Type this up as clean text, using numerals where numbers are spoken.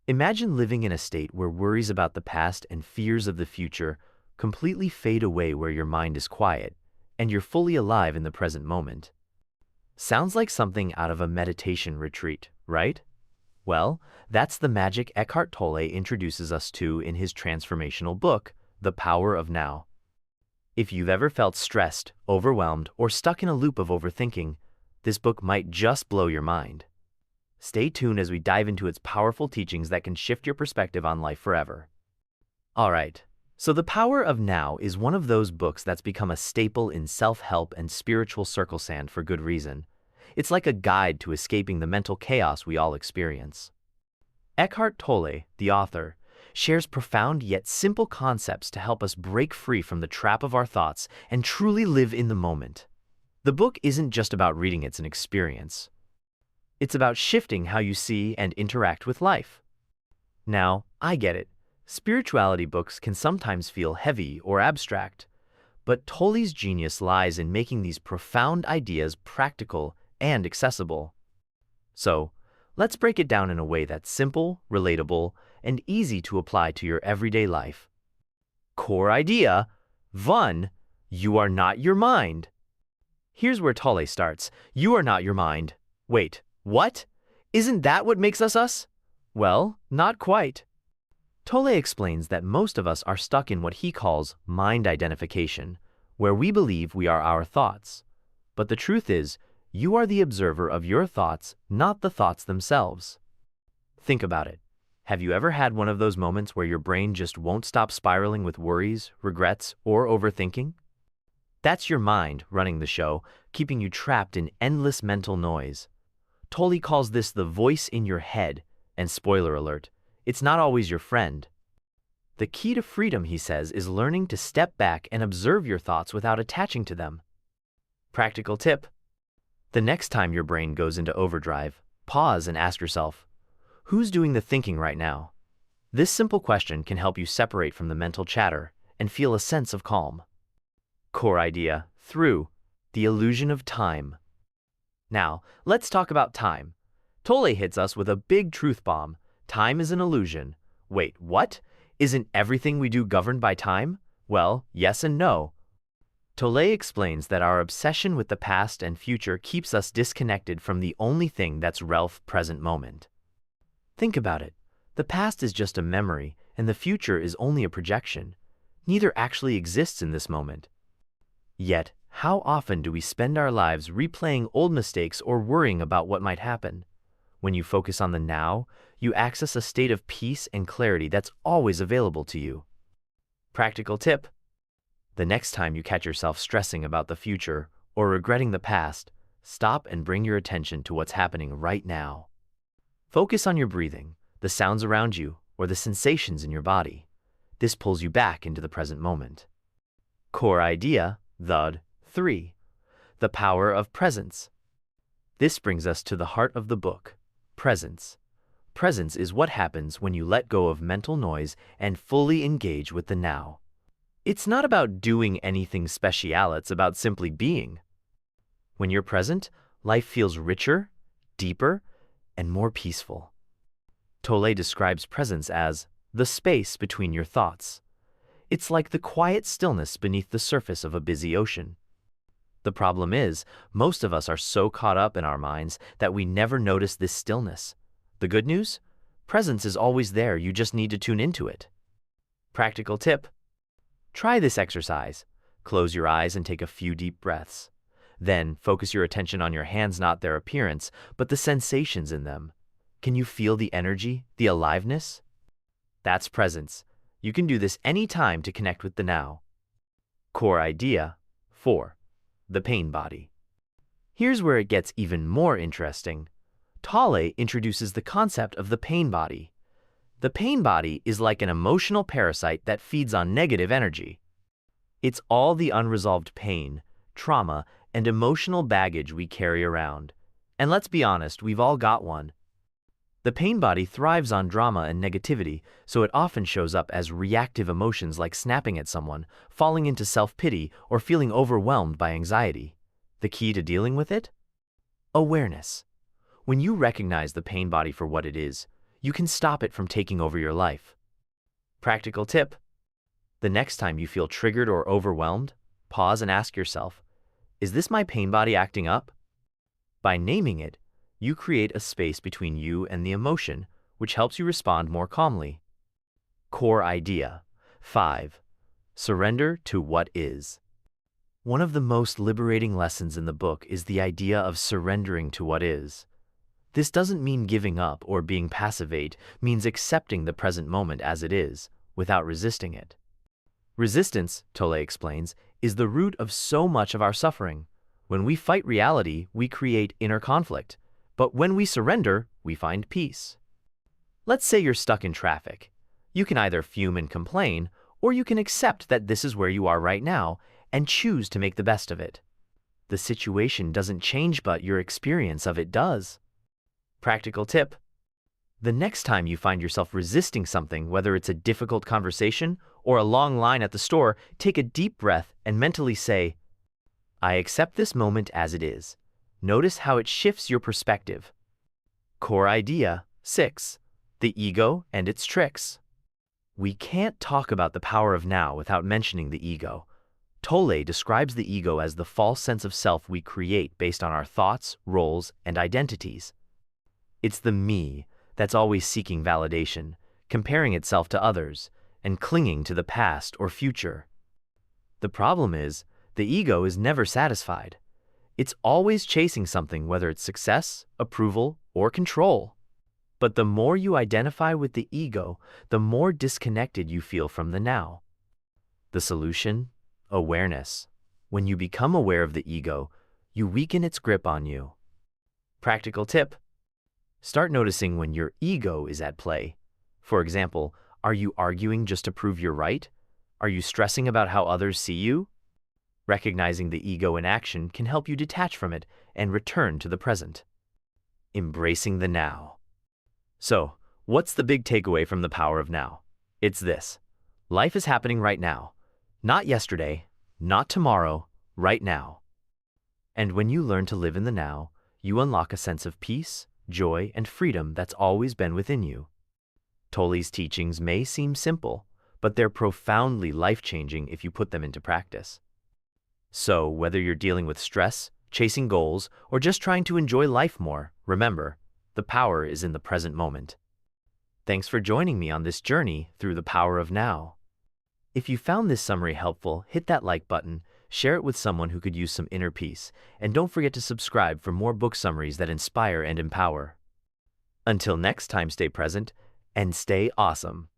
Imagine living in a state where worries about the past and fears of the future completely fade away, where your mind is quiet and you're fully alive in the present moment. Sounds like something out of a meditation retreat, right? Well, that's the magic Eckhart Tolle introduces us to in his transformational book, The Power of Now. If you've ever felt stressed, overwhelmed, or stuck in a loop of overthinking, this book might just blow your mind. Stay tuned as we dive into its powerful teachings that can shift your perspective on life forever. All right, so The Power of Now is one of those books that's become a staple in self-help and spiritual circle sand for good reason. It's like a guide to escaping the mental chaos we all experience. Eckhart Tolle, the author, shares profound yet simple concepts to help us break free from the trap of our thoughts and truly live in the moment. The book isn't just about reading, it's an experience. It's about shifting how you see and interact with life. Now, I get it. Spirituality books can sometimes feel heavy or abstract, but Tolle's genius lies in making these profound ideas practical and accessible. So, let's break it down in a way that's simple, relatable, and easy to apply to your everyday life. Core idea 1. You are not your mind. Here's where Tolle starts. You are not your mind. Wait, what? Isn't that what makes us us? Well, not quite. Tolle explains that most of us are stuck in what he calls mind identification, where we believe we are our thoughts. But the truth is, you are the observer of your thoughts, not the thoughts themselves. Think about it. Have you ever had one of those moments where your brain just won't stop spiraling with worries, regrets, or overthinking? That's your mind running the show, keeping you trapped in endless mental noise. Tolle calls this the voice in your head, and spoiler alert, it's not always your friend. The key to freedom, he says, is learning to step back and observe your thoughts without attaching to them. Practical tip. The next time your brain goes into overdrive, pause and ask yourself, who's doing the thinking right now? This simple question can help you separate from the mental chatter and feel a sense of calm. Core idea through the illusion of time. Now, let's talk about time. Tolle hits us with a big truth bomb. Time is an illusion. Wait, what? Isn't everything we do governed by time? Well, yes and no. Tolle explains that our obsession with the past and future keeps us disconnected from the only thing that's present moment. Think about it. The past is just a memory, and the future is only a projection. Neither actually exists in this moment. Yet, how often do we spend our lives replaying old mistakes or worrying about what might happen? When you focus on the now, you access a state of peace and clarity that's always available to you. Practical tip. The next time you catch yourself stressing about the future or regretting the past, stop and bring your attention to what's happening right now. Focus on your breathing, the sounds around you, or the sensations in your body. This pulls you back into the present moment. Core idea, 3. The power of presence. This brings us to the heart of the book, presence. Presence is what happens when you let go of mental noise and fully engage with the now. It's not about doing anything special, it's about simply being. When you're present, life feels richer, deeper, and more peaceful. Tolle describes presence as the space between your thoughts. It's like the quiet stillness beneath the surface of a busy ocean. The problem is, most of us are so caught up in our minds that we never notice this stillness. The good news? Presence is always there, you just need to tune into it. Practical tip. Try this exercise. Close your eyes and take a few deep breaths. Then focus your attention on your hands, not their appearance, but the sensations in them. Can you feel the energy, the aliveness? That's presence. You can do this anytime to connect with the now. Core idea 4. The pain body. Here's where it gets even more interesting. Tolle introduces the concept of the pain body. The pain body is like an emotional parasite that feeds on negative energy. It's all the unresolved pain, trauma, and emotional baggage we carry around. And let's be honest, we've all got one. The pain body thrives on drama and negativity, so it often shows up as reactive emotions like snapping at someone, falling into self-pity, or feeling overwhelmed by anxiety. The key to dealing with it? Awareness. When you recognize the pain body for what it is, you can stop it from taking over your life. Practical tip: the next time you feel triggered or overwhelmed, pause and ask yourself, is this my pain body acting up? By naming it, you create a space between you and the emotion, which helps you respond more calmly. Core idea 5. Surrender to what is. One of the most liberating lessons in the book is the idea of surrendering to what is. This doesn't mean giving up or being passivate, means accepting the present moment as it is, without resisting it. Resistance, Tolle explains, is the root of so much of our suffering. When we fight reality, we create inner conflict. But when we surrender, we find peace. Let's say you're stuck in traffic. You can either fume and complain, or you can accept that this is where you are right now and choose to make the best of it. The situation doesn't change, but your experience of it does. Practical tip: the next time you find yourself resisting something, whether it's a difficult conversation or a long line at the store, take a deep breath and mentally say, I accept this moment as it is. Notice how it shifts your perspective. Core idea 6. The ego and its tricks. We can't talk about the power of now without mentioning the ego. Tolle describes the ego as the false sense of self we create based on our thoughts, roles, and identities. It's the me that's always seeking validation, comparing itself to others, and clinging to the past or future. The problem is, the ego is never satisfied. It's always chasing something, whether it's success, approval, or control. But the more you identify with the ego, the more disconnected you feel from the now. The solution? Awareness. When you become aware of the ego, you weaken its grip on you. Practical tip: start noticing when your ego is at play. For example, are you arguing just to prove you're right? Are you stressing about how others see you? Recognizing the ego in action can help you detach from it and return to the present. Embracing the now. So, what's the big takeaway from the power of now? It's this: life is happening right now. Not yesterday, not tomorrow, right now. And when you learn to live in the now, you unlock a sense of peace, joy, and freedom that's always been within you. Tolle's teachings may seem simple, but they're profoundly life-changing if you put them into practice. So, whether you're dealing with stress, chasing goals, or just trying to enjoy life more, remember, the power is in the present moment. Thanks for joining me on this journey through the power of now. If you found this summary helpful, hit that like button, share it with someone who could use some inner peace, and don't forget to subscribe for more book summaries that inspire and empower. Until next time, stay present and stay awesome.